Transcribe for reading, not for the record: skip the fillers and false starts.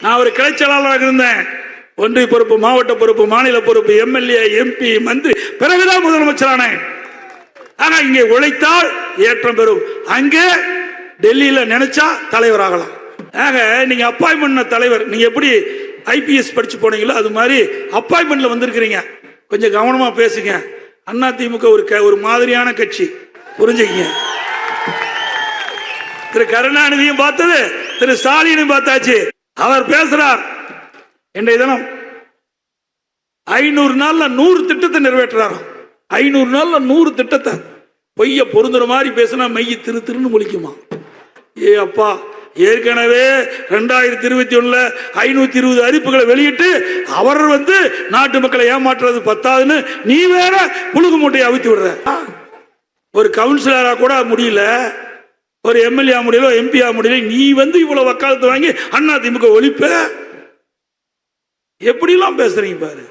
நான் ஒரு கிளைச்சலாளராக இருந்தேன். ஒன்றிய பொறுப்பு, மாவட்ட பொறுப்பு, மாநில பொறுப்பு, எம்எல்ஏ, எம்பி, மந்திரி, பிறகுதான் முதலமைச்சரானேன். ஆனா இங்கே உழைத்தால் ஏற்றம் பெறும். அங்கே டெல்லியில நினைச்சா தலைவர் ஆகலாம். ஆக நீங்க அப்பாயின்மெண்ட் தலைவர், நீங்க எப்படி ஐபிஎஸ் படிச்சு போனீங்களோ அது மாதிரி அப்பாயின்மெண்ட்ல வந்திருக்கிறீங்க. கொஞ்சம் கவனமா பேசுங்க. அதிமுக ஒரு மாதிரியான கட்சி, புரிஞ்சுக்கீங்க. திரு கருணாநிதியும் பார்த்தது, திரு ஸ்டாலினும் பார்த்தாச்சு. அவர் பேசுறார், இன்றைய தினம் 500 நாள்ல 100 திட்டத்தை நிறைவேற்றார். 500 நாள்ல 100 திட்டத்தை. பொய்ய பொருந்துற மாதிரி பேசினா மெய்ய திரு திருன்னு முழிக்குமா? ஏ அப்பா, ஏற்கனவே 2021 520 அறிவிப்புகளை வெளியிட்டு அவர் நாட்டு மக்களை ஏமாற்றுறது பத்தாதுன்னு நீ வேற புழுகு மூட்டையை அவித்து விடுற. ஒரு கவுன்சிலரா கூட முடியல, ஒரு எம்எல்ஏ முடியல, எம்பி முடியல, நீ இவ்வளவு வக்காலத்து வாங்கி அதிமுக ஒழிப்ப. எப்படிலாம் பேசுறீங்க பாரு.